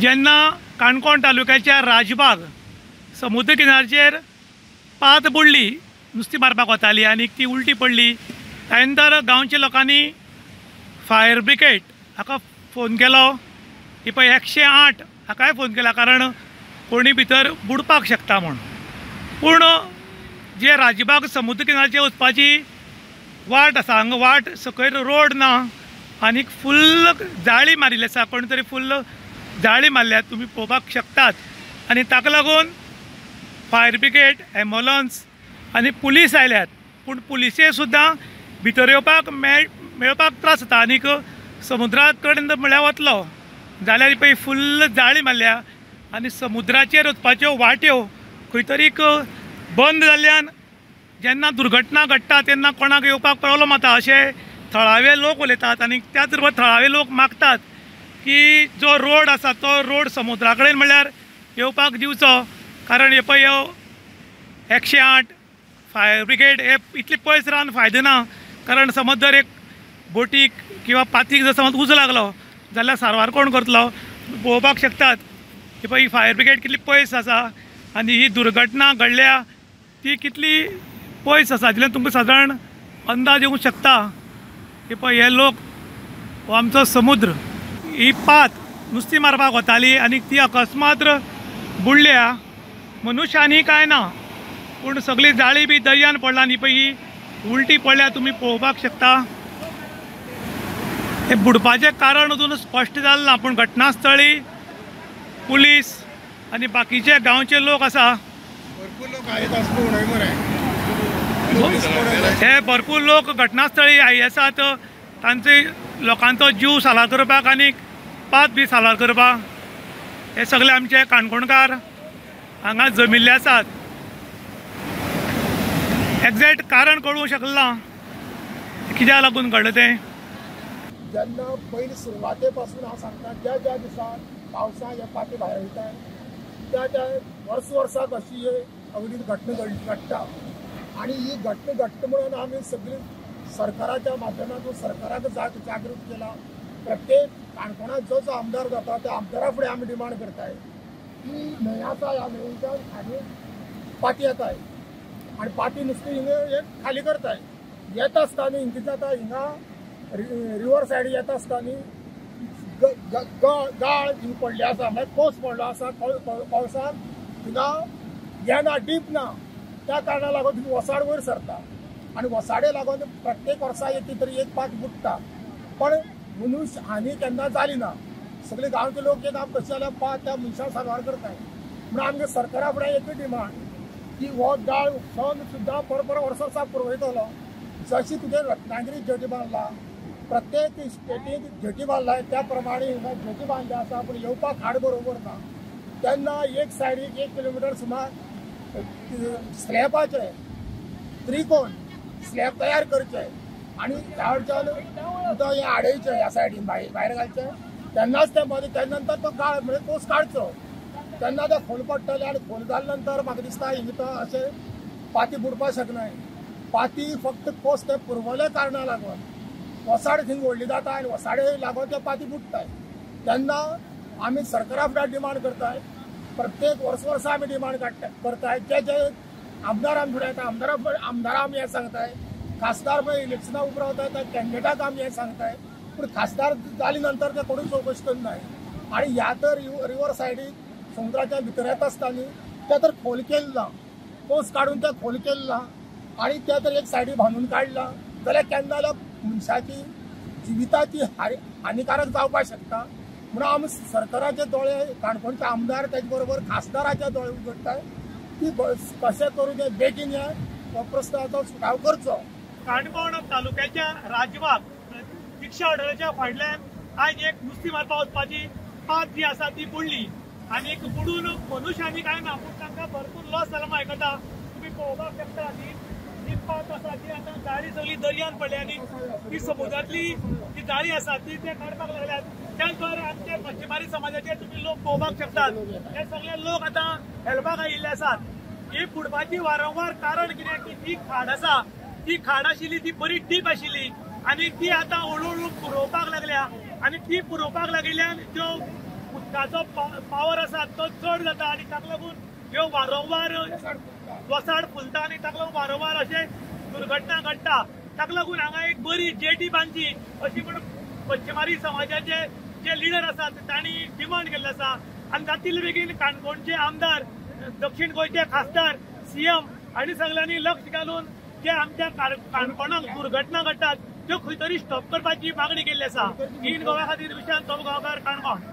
जेन्ना काणकोण तालुक्याच्या राजबाग समुद्र किनारचेर पात बुडली नुस्तें मारपाक वताली आनी ती उलटी पडली। त्यानंतर गांवच्या लोकांनी फायर ब्रिगेड हाका फोन केलो की पळय 108 हाकाय फोन केला, कारण कोणी भितर बुडपाक शकता म्हूण। पूण जे राजबाग समुद्र किनारचेर वचपाची वाट आसा हांगा वाट सकयल रोड ना आनी फुल्ल जाळी मारिल्ली आसा, कोणी तरी फुल्ल जाळी मारल्या तुमी पळोवपाक शकतात। आनी ताका लागून फायर ब्रिगेड एम्ब्युलन्स आनी पुलीस आयल्यात, पूण पुलिसे सुद्दां भितर येवपाक मेळपाक त्रास जाता। आनीक समुद्रा कडेन म्हळ्यार वतलो जाल्यार पळय फुल्ल जाळी मारल्या आनी समुद्राचेर वचपाच्यो वाट्यो खंय तरी बंद जाल्ल्यान जेन्ना दुर्घटना घडटा तेन्ना कोणाक येवपाक प्रॉब्लम जाता अशें थळावे लोक उलयतात। आनी त्याच बरोबर थळावे लोक मागतात की जो रोड आसा तो रोड समुद्रा कडेन म्हळ्यार येवपाक दिवचो, कारण हे पळय 108 फायर ब्रिगेड हे इतले पयस रावन फायदो ना। कारण समज जर एक बोटीक किंवा पातीक जर समज उजो लागलो जाल्यार सारवार कोण करतलो पळोवपाक शकतात की पळय फायर ब्रिगेड कितली पयस आसा आनी ही दुर्घटना घडल्या ती कितली पयस आसा जाल्यार तुमकां सादारण अंदाज येवंक शकता की पळय हे लोक हो आमचो समुद्र, ही पात नुस्तें मारपाक वताली आनी ती अकस्मात बुडल्या। मनुश्यानी काय ना, पूण सगळी जाळी बी दर्यान पडला आनी पळय ही उलटी पडल्या तुमी पळोवपाक शकता। हे बुडपाचें कारण अजून स्पश्ट जालें ना, पूण घटनास्थळी पुलीस आनी बाकीचे गांवचे लोक आसा हे भरपूर लोक घटनास्थळी आसात। तांचे लोकांचो जीव सालार करपाक आनी पात बी सालार करपाक हे सगळे आमचे काणकोणकार हांगा जमिल्ले आसात। एक्झॅक्ट कारण कळूंक शकलें ना कित्याक लागून घडलें तें। जेन्ना पयलीं सुरवाते पासून हांव सांगता ज्या ज्या दिसाक पावसां हे पाटी भायर वयता त्या वर्सां कशी हे अगदी घटना घडटा आनी ही घटना घडटा म्हणून आमी सगळी सरकाराच्या माध्यमातून सरकाराक जागृत केला। प्रत्येक काणकोणात जो जो आमदार जाता त्या आमदारा फुडें आमी डिमांड करताय की न्हंय आसा ह्या न्हंयेच्यान आनी पाटी येताय आनी पाटी नुस्तें हिंगा खाली करताय। येता आसतना हिंगा जाता हिंगा रिवर सायडी येता आसतना गाळ हिंग पडले आसा, मागीर पावस पडलो आसा, पावसान हिंगा येना डीप ना, त्या कारणाक लागून थिंगा वसाड वयर सरता आनी वसाडे लागून प्रत्येक वर्सा एक तरी एक पाट बुडटा। पण मनुश्य हानी केन्ना जाली ना, सगळे गांवचे लोक येता कशें जाल्यार पाट त्या मनशाक सारवार करताय। म्हणून आमगे सरकारा फुडें एकच डिमांड की हो गाळ उपसून सुद्दां पर वर्सा पुरवयतलो। जशी तुगे रत्नागिरी जेटी बांदला, प्रत्येक स्टेटीक जेटी बांदलाय त्या प्रमाणे हिंगा जेटी बांदल्या आसा, पूण येवपाक हाड बरोबर ना। तेन्ना एक सायडीक 1 किलोमीटर सुमार स्लॅबाचे त्रिकोण स्लॅब तयार करचे आनी त्या वयच्यान उदक हें आडयचें ह्या सायडीन भायर घालचें, तेन्नाच ते मदीं त्या नंतर तो गाळ म्हणजे तोच काडचो, तेन्ना ते खोल पडटले आनी खोल जाले नंतर म्हाका दिसता हिंगा अशें पाती बुडपाक शकनाय। पाती फक्त कोस ते पुरवले कारणाक लागून वसाड थिंग व्हडली जाता आनी वसाडे लागून ते पाती बुडटाय। तेन्ना आमी सरकारा फुडें डिमांड करताय, प्रत्येक वर्सा आमी डिमांड करताय जे जे आमदार आमी फुडें येता आमदाराक आमी हें सांगताय, खासदार पळय इलेक्शना उबो रावताय त्या कॅन्डिडेटाक आमी हें सांगताय, पूण खासदार जाली नंतर ते कोणूच चवकशी करनाय। आनी ह्या तर रिवर सायडीक समुद्राच्या भितर येता आसतना ते तर खोल केल्लो ना, पोस काडून ते खोल केल्लो ना आनी ते तर एक सायडी बांदून काडला जाल्यार केन्ना जाल्यार मनशाची जिविताची हानिकारक जावपाक शकता। म्हणून आमी सरकाराचे दोळे काणकोणचे आमदार तेजे बरोबर खासदाराचे दोळे उगडटाय की कशें करून ते बेगीन हो प्रस्तावाचो सुटाव करचो। काणकोण तालुक्याच्या राजबाग रिक्षा हॉटेलाच्या फाटल्यान आयज एक नुस्तें मारपाक वचपाची पात जी आसा ती बुडली आनी एक बुडून मनुश्यानी काय ना, पूण तांकां भरपूर लॉस जाला म्हण आयकता। तुमी पळोवपाक शकता ती पात आसा ती आतां जाळी सगळी दर्यान पडली आनी ती समुद्रांतली जी जाळी आसा ती ते काडपाक लागल्यात। त्याच बरोबर आमचे मच्छीमारी समाजाचे तुमी लोक पळोवपाक शकतात, हे सगळे लोक आतां हेल्पाक आयिल्ले आसात। ही बुडपाची वारंवार कारण कितें की ती खाड आसा, ती खाड आशिल्ली ती बरी डीप आशिल्ली आनी ती आतां हळू हळू पुरोवपाक लागल्या आनी ती पुरोवपाक लागिल्ल्यान त्यो उदकाचो पावर आसा तो चड जाता आनी ताका लागून ह्यो वारंवार वसाड फुलता आनी ताका लागून वारंवार अशे दुर्घटना घडटा. ताका लागून हांगा एक बरी जेटी बांदची अशी म्हणून मच्छीमारी समाजाचे जे लिडर आसात तांणी डिमांड केल्लो आसा. आनी जातिल्ले बेगीन काणकोणचे आमदार, दक्षिण गोंयचे खासदार, सीएम हांणी सगळ्यांनी लक्ष घालून जे आमच्या काणकोणाक दुर्घटना घडटात त्यो खंय तरी स्टॉप करपाची मागणी केल्ली आसा. इन गोवा खातीर विशाल तोलगांवकार, काणकोण.